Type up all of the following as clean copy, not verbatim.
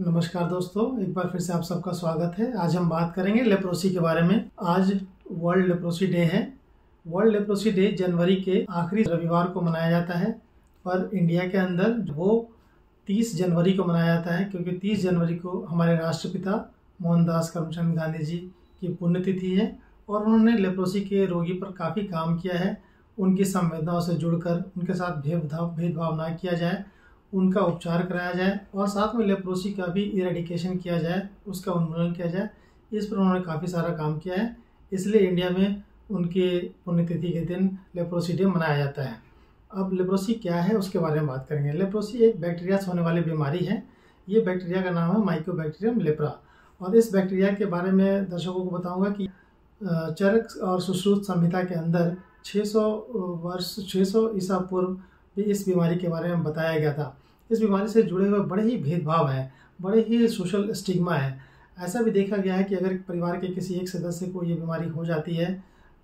नमस्कार दोस्तों, एक बार फिर से आप सबका स्वागत है। आज हम बात करेंगे लेप्रोसी के बारे में। आज वर्ल्ड लेप्रोसी डे है। वर्ल्ड लेप्रोसी डे जनवरी के आखिरी रविवार को मनाया जाता है, पर इंडिया के अंदर वो 30 जनवरी को मनाया जाता है, क्योंकि 30 जनवरी को हमारे राष्ट्रपिता मोहनदास करमचंद गांधी जी की पुण्यतिथि है और उन्होंने लेप्रोसी के रोगी पर काफ़ी काम किया है। उनकी संवेदनाओं से जुड़कर उनके साथ भेदभाव ना किया जाए, उनका उपचार कराया जाए और साथ में लेप्रोसी का भी इरेडिकेशन किया जाए, उसका उन्मूलन किया जाए। इस पर उन्होंने काफ़ी सारा काम किया है, इसलिए इंडिया में उनके पुण्यतिथि के दिन लेप्रोसी डे मनाया जाता है। अब लेप्रोसी क्या है उसके बारे में बात करेंगे। लेप्रोसी एक बैक्टीरिया से होने वाली बीमारी है। ये बैक्टीरिया का नाम है माइकोबैक्टीरियम लेप्रा और इस बैक्टीरिया के बारे में दर्शकों को बताऊंगा कि चरक और सुश्रुत संहिता के अंदर 600 ईसा पूर्व भी इस बीमारी के बारे में बताया गया था। इस बीमारी से जुड़े हुए बड़े ही भेदभाव हैं, बड़े ही सोशल स्टिग्मा है। ऐसा भी देखा गया है कि अगर परिवार के किसी एक सदस्य को ये बीमारी हो जाती है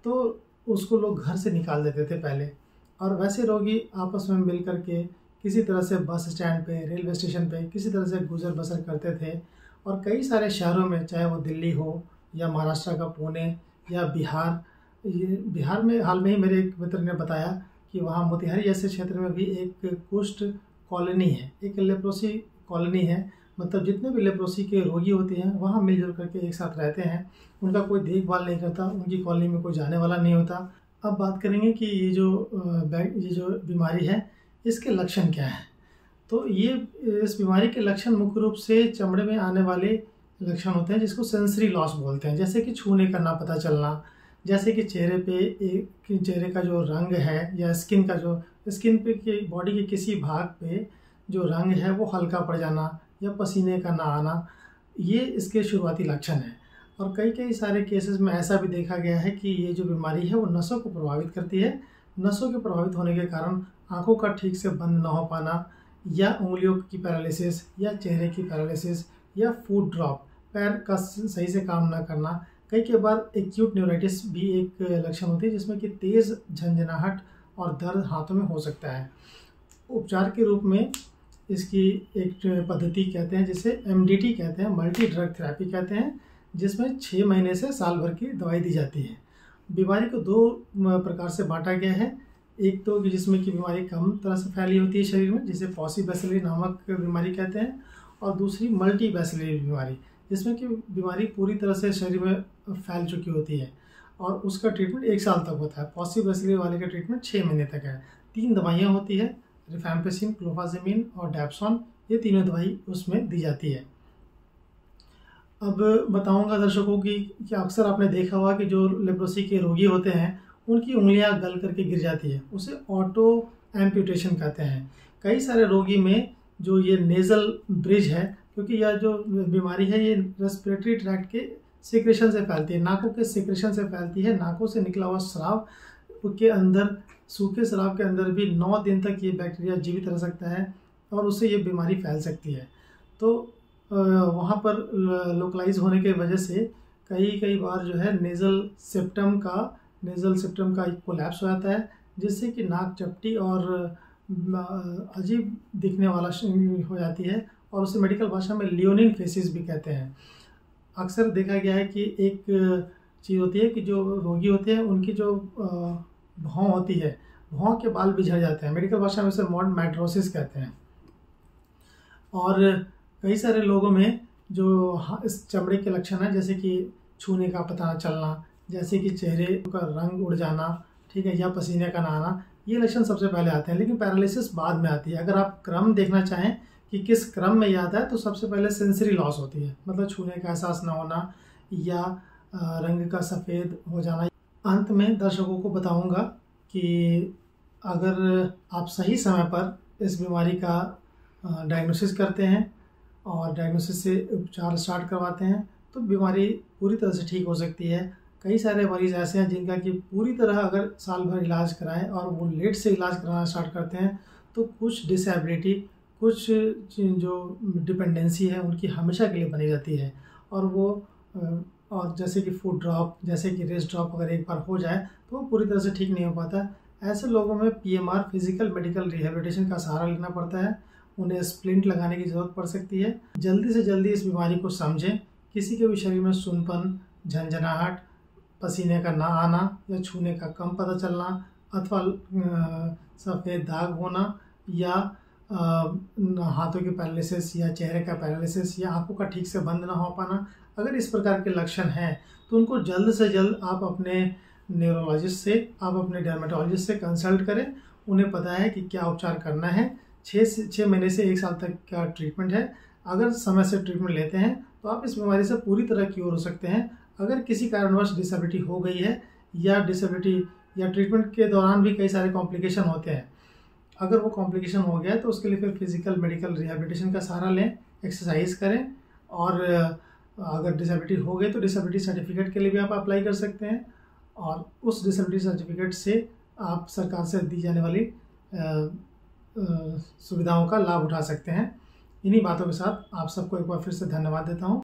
तो उसको लोग घर से निकाल देते थे पहले, और वैसे रोगी आपस में मिल कर के किसी तरह से बस स्टैंड पे, रेलवे स्टेशन पे किसी तरह से गुजर बसर करते थे। और कई सारे शहरों में, चाहे वो दिल्ली हो या महाराष्ट्र का पुणे या बिहार में हाल में ही मेरे एक मित्र ने बताया कि वहाँ मोतिहारी जैसे क्षेत्र में भी एक कुष्ठ कॉलोनी है, एक लेप्रोसी कॉलोनी है। मतलब जितने भी लेप्रोसी के रोगी होते हैं वहाँ मिलजुल करके एक साथ रहते हैं, उनका कोई देखभाल नहीं करता, उनकी कॉलोनी में कोई जाने वाला नहीं होता। अब बात करेंगे कि ये जो बीमारी है इसके लक्षण क्या है। तो इस बीमारी के लक्षण मुख्य रूप से चमड़े में आने वाले लक्षण होते हैं, जिसको सेंसरी लॉस बोलते हैं। जैसे कि छूने का ना पता चलना, जैसे कि चेहरे का जो रंग है या स्किन पे बॉडी के किसी भाग पे जो रंग है वो हल्का पड़ जाना या पसीने का ना आना, ये इसके शुरुआती लक्षण हैं। और कई सारे केसेस में ऐसा भी देखा गया है कि ये जो बीमारी है वो नसों को प्रभावित करती है। नसों के प्रभावित होने के कारण आंखों का ठीक से बंद ना हो पाना, या उंगलियों की पैरालिसिस, या चेहरे की पैरालिसिस, या फुट ड्रॉप, पैर का सही से काम ना करना। कई के बाद एक्यूट न्यूराइटिस भी एक लक्षण होती है, जिसमें कि तेज़ झंझनाहट और दर्द हाथों में हो सकता है। उपचार के रूप में इसकी एक पद्धति कहते हैं जिसे MDT कहते हैं, मल्टी ड्रग थेरेपी कहते हैं, जिसमें 6 महीने से साल भर की दवाई दी जाती है। बीमारी को 2 प्रकार से बांटा गया है। एक तो जिसमें कि बीमारी कम तरह से फैली होती है शरीर में, जिसे पॉलीबैसिलरी नामक बीमारी कहते हैं, और दूसरी मल्टी बैसिलरी बीमारी, जिसमें कि बीमारी पूरी तरह से शरीर में फैल चुकी होती है और उसका ट्रीटमेंट 1 साल तक होता है। पॉलीबैसिलरी वाले का ट्रीटमेंट 6 महीने तक है। 3 दवाइयाँ होती है, रिफैम्पिसिन, क्लोफाजेमिन और डैप्सोन, ये तीनों दवाई उसमें दी जाती है। अब बताऊंगा दर्शकों की कि अक्सर आपने देखा होगा कि जो लेप्रोसी के रोगी होते हैं उनकी उंगलियां गल करके गिर जाती है, उसे ऑटो एम्पुटेशन कहते हैं। कई सारे रोगी में जो ये नेज़ल ब्रिज है, क्योंकि यह जो बीमारी है ये रेस्पिरेटरी ट्रैक्ट के सिक्रेशन से फैलती है, नाकों के सिक्रेशन से फैलती है। नाकों से निकला हुआ स्राव के अंदर, सूखे स्राव के अंदर भी 9 दिन तक ये बैक्टीरिया जीवित रह सकता है और उससे ये बीमारी फैल सकती है। तो वहाँ पर लोकलाइज होने की वजह से कई बार जो है नेज़ल सेप्टम का एक कोलैप्स हो जाता है, जिससे कि नाक चपटी और अजीब दिखने वाला हो जाती है, और उसे मेडिकल भाषा में लियोनिन फेसिस भी कहते हैं। अक्सर देखा गया है कि एक चीज़ होती है कि जो रोगी होते हैं उनकी जो भौं होती है, भौं के बाल भी झड़ जाते हैं, मेडिकल भाषा में उसे मैड्रोसिस कहते हैं। और कई सारे लोगों में जो इस चमड़े के लक्षण हैं, जैसे कि छूने का पता न चलना, जैसे कि चेहरे का रंग उड़ जाना, ठीक है, या पसीने का ना आना, ये लक्षण सबसे पहले आते हैं। लेकिन पैरालिसिस बाद में आती है। अगर आप क्रम देखना चाहें कि किस क्रम में ये आता है, तो सबसे पहले सेंसरी लॉस होती है, मतलब छूने का एहसास ना होना या रंग का सफ़ेद हो जाना। अंत में दर्शकों को बताऊंगा कि अगर आप सही समय पर इस बीमारी का डायग्नोसिस करते हैं और डायग्नोसिस से उपचार स्टार्ट करवाते हैं तो बीमारी पूरी तरह से ठीक हो सकती है। कई सारे मरीज़ ऐसे हैं जिनका कि पूरी तरह अगर साल भर इलाज कराएं और वो लेट से इलाज कराना स्टार्ट करते हैं तो कुछ डिसेबिलिटी, कुछ जो डिपेंडेंसी है उनकी हमेशा के लिए बनी रहती है। और जैसे कि फुट ड्रॉप, जैसे कि रेस्ट ड्रॉप अगर एक बार हो जाए तो वो पूरी तरह से ठीक नहीं हो पाता। ऐसे लोगों में PMR, फिजिकल मेडिकल रिहेबिलिटेशन का सहारा लेना पड़ता है उन्हें स्प्लिंट लगाने की ज़रूरत पड़ सकती है। जल्दी से जल्दी इस बीमारी को समझें। किसी के भी शरीर में सूनपन, झंझनाहट, पसीने का ना आना या छूने का कम पता चलना अथवा सफ़ेद दाग होना या हाथों की पैरालिसिस या चेहरे का पैरालिसिस या आंखों का ठीक से बंद ना हो पाना, अगर इस प्रकार के लक्षण हैं तो उनको जल्द से जल्द आप अपने न्यूरोलॉजिस्ट से, आप अपने डर्मेटोलॉजिस्ट से कंसल्ट करें। उन्हें पता है कि क्या उपचार करना है। 6 महीने से 1 साल तक का ट्रीटमेंट है। अगर समय से ट्रीटमेंट लेते हैं तो आप इस बीमारी से पूरी तरह क्योर हो सकते हैं। अगर किसी कारणवश डिसेबिलिटी हो गई है या डिसेबिलिटी या ट्रीटमेंट के दौरान भी कई सारे कॉम्प्लिकेशन होते हैं, अगर वो कॉम्प्लिकेशन हो गया है तो उसके लिए फिर फिजिकल मेडिकल रिहैबिलिटेशन का सहारा लें, एक्सरसाइज करें। और अगर डिसेबिलिटी हो गई तो डिसेबिलिटी सर्टिफिकेट के लिए भी आप अप्लाई कर सकते हैं और उस डिसेबिलिटी सर्टिफिकेट से आप सरकार से दी जाने वाली सुविधाओं का लाभ उठा सकते हैं। इन्हीं बातों के साथ आप सबको एक बार फिर से धन्यवाद देता हूँ।